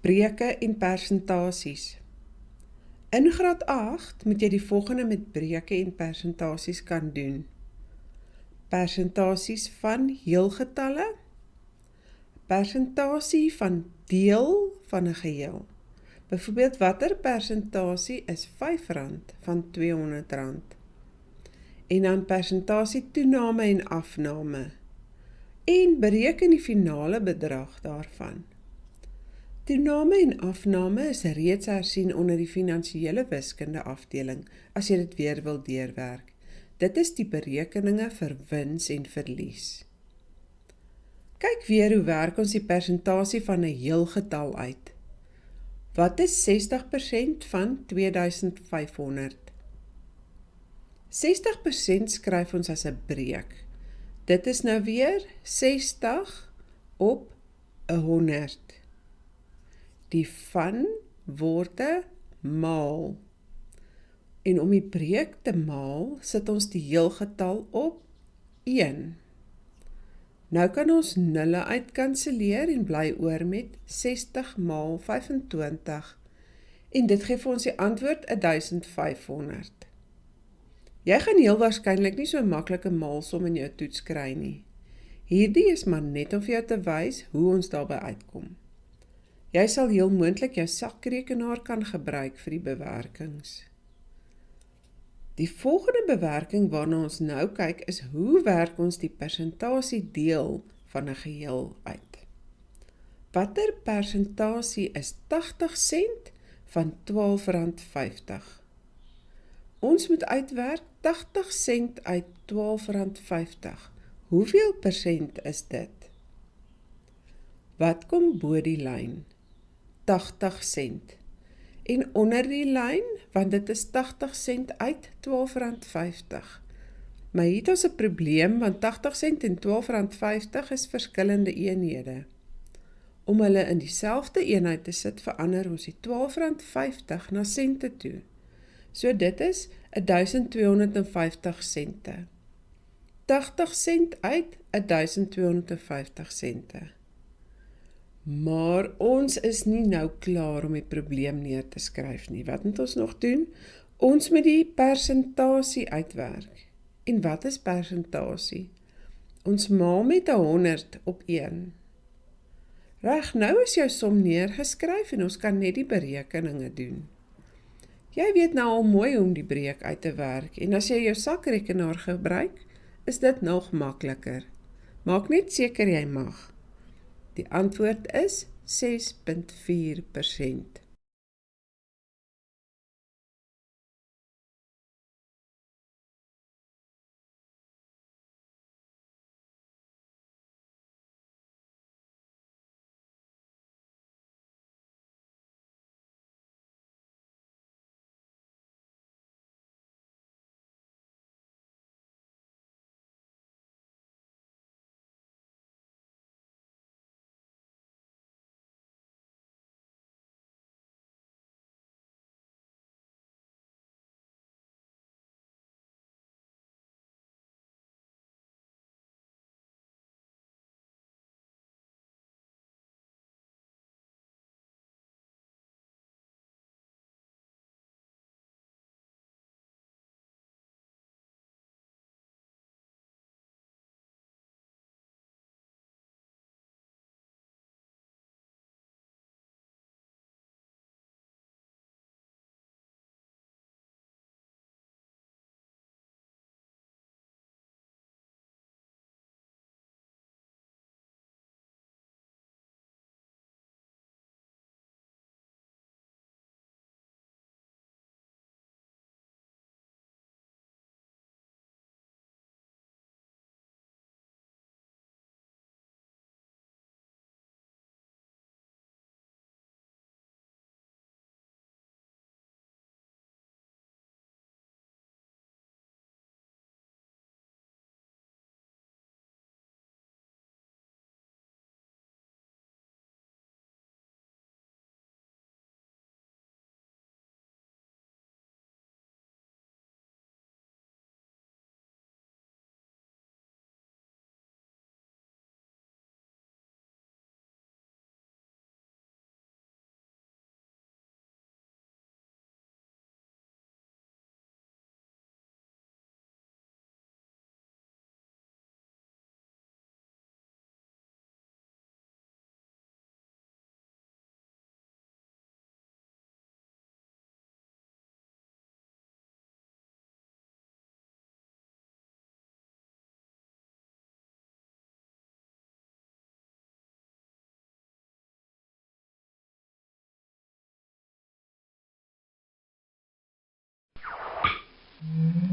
Breuke en persentasies. In graad 8 moet jy die volgende met breuke en persentasies kan doen. Persentasies van heelgetalle, persentasie van deel van 'n geheel. Byvoorbeeld, watter persentasie is R5 van R200? En dan persentasie toename en afname. En bereken die finale bedrag daarvan. Toename en afname is reeds hersien onder die finansiële wiskunde afdeling, as jy dit weer wil deurwerk. Dit is die berekeninge vir wins en verlies. Kyk weer hoe werk ons die persentasie van 'n heel getal uit. Wat is 60% van 2500? 60% skryf ons as 'n breek. Dit is nou weer 60 op 100. Die van word 'n maal. En om die breek te maal, sit ons die heelgetal op 1. Nou kan ons nulle uitkanselleer en bly oor met 60 maal 25. En dit gee vir ons die antwoord 1500. Jy gaan heel waarskynlik nie so maklike maalsom in jou toets kry nie. Hierdie is maar net om vir jou te wys hoe ons daarby uitkom. Jy sal heel moontlik jou sakrekenaar kan gebruik vir die bewerkings. Die volgende bewerking waarna ons nou kyk is hoe werk ons die persentasie deel van 'n geheel uit. Watter persentasie is 80 sent van R12.50? Ons moet uitwerk 80 sent uit R12.50. Hoeveel persent is dit? Wat kom bo die lyn? 80 sent. En onder die lyn, want dit is 80 sent uit R12.50. Maar hier het ons 'n probleem, want 80 sent en R12.50 is verskillende eenhede. Om hulle in dieselfde eenheid te sit, verander ons die R12.50 na sente toe. So dit is 1250 sente. 80 sent uit 1250 sente. Maar ons is nie nou klaar om die probleem neer te skryf nie. Wat moet ons nog doen? Ons moet die persentasie uitwerk. En wat is persentasie? Ons maal met 100 op 1. Reg, nou is jou som neergeskryf en ons kan net die berekeninge doen. Jy weet nou al mooi hoe om die breek uit te werk en as jy jou sakrekenaar gebruik, is dit nog makliker. Maak net seker jy mag. Die antwoord is 6.4%. Mm-hmm.